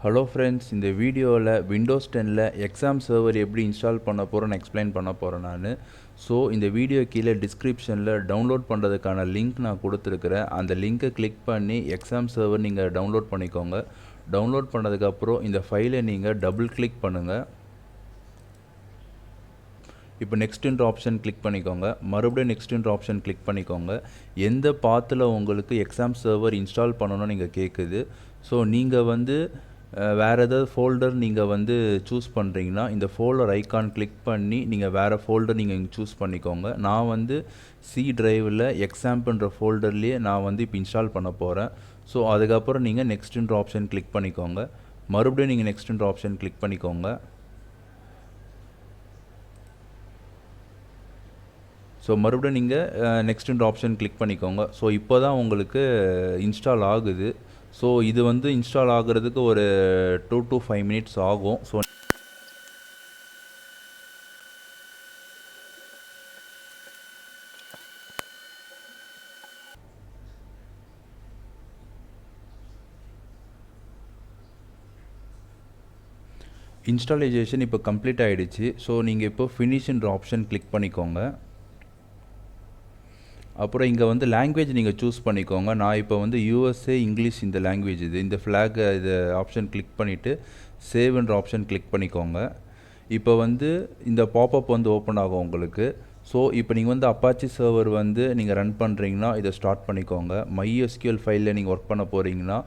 Hello friends, in the video Windows 10 Xampp server எப்படி install பண்ண போறேன்னு எக்ஸ்பிளைன் பண்ண போறேன் நான். ஸோ இந்த வீடியோ கீழே டிஸ்கிரிப்ஷனில் டவுன்லோட் பண்ணுறதுக்கான லிங்க் நான் கொடுத்துருக்குறேன். அந்த லிங்கை கிளிக் பண்ணி Xampp server நீங்கள் டவுன்லோட் பண்ணிக்கோங்க. டவுன்லோட் பண்ணதுக்கப்புறம் இந்த ஃபைலை நீங்கள் டபுள் கிளிக் பண்ணுங்கள். இப்போ நெக்ஸ்ட்ன்ற ஆப்ஷன் கிளிக் பண்ணிக்கோங்க. மறுபடியும் நெக்ஸ்ட்ன்ற ஆப்ஷன் கிளிக் பண்ணிக்கோங்க. எந்த பாத்தில் உங்களுக்கு Xampp server இன்ஸ்டால் பண்ணணும்னு நீங்கள் கேட்குது. ஸோ நீங்கள் வேறு ஏதாவது ஃபோல்டர் நீங்கள் சூஸ் பண்ணுறீங்கன்னா இந்த ஃபோல்டர் ஐக்கான் கிளிக் பண்ணி நீங்கள் வேறு ஃபோல்டர் நீங்கள் இங்கே சூஸ் பண்ணிக்கோங்க. நான் சி டிரைவில் Xamppன்ற ஃபோல்டர்லேயே நான் இப்போ இன்ஸ்டால் பண்ண போகிறேன். ஸோ அதுக்கப்புறம் நீங்கள் நெக்ஸ்ட்ன்ற ஆப்ஷன் கிளிக் பண்ணிக்கோங்க. மறுபடியும் நீங்கள் நெக்ஸ்ட்ன்ற ஆப்ஷன் கிளிக் பண்ணிக்கோங்க. ஸோ மறுபடியும் நீங்கள் நெக்ஸ்ட்ன்ற ஆப்ஷன் கிளிக் பண்ணிக்கோங்க. ஸோ இப்போ தான் உங்களுக்கு இன்ஸ்டால் ஆகுது. ஸோ இது இன்ஸ்டால் ஆகிறதுக்கு ஒரு 2 to 5 minutes ஆகும். ஸோ இன்ஸ்டாலேஷன் இப்போ கம்ப்ளீட் ஆகிடுச்சு. ஸோ நீங்கள் இப்போ ஃபினிஷ்ன்ற ஆப்ஷன் கிளிக் பண்ணிக்கோங்க. அப்புறம் இங்கே லாங்குவேஜ் நீங்கள் சூஸ் பண்ணிக்கோங்க. நான் இப்போ USA இங்கிலீஷ் இந்த லாங்குவேஜ் இந்த ஃப்ளாக் இது ஆப்ஷன் கிளிக் பண்ணிவிட்டு சேவ்ன்ற ஆப்ஷன் கிளிக் பண்ணிக்கோங்க. இப்போ இந்த பாப்அப் ஓப்பன் ஆகும் உங்களுக்கு. ஸோ இப்போ நீங்கள் அப்பாச்சி சர்வர் நீங்கள் ரன் பண்ணுறீங்கன்னா இதை ஸ்டார்ட் பண்ணிக்கோங்க. MySQL ஃபைலில் நீங்கள் ஒர்க் பண்ண போகிறீங்கன்னா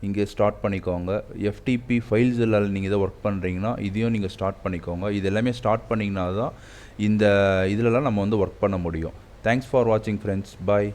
இங்கே ஸ்டார்ட் பண்ணிக்கோங்க. FTP ஃபைல்ஸ் எல்லாம் நீங்கள் இதை ஒர்க் பண்ணுறீங்கன்னா இதையும் நீங்கள் ஸ்டார்ட் பண்ணிக்கோங்க. இது எல்லாமே ஸ்டார்ட் பண்ணிங்கன்னா தான் இந்த இதிலலாம் நம்ம ஒர்க் பண்ண முடியும். Thanks for watching friends. Bye.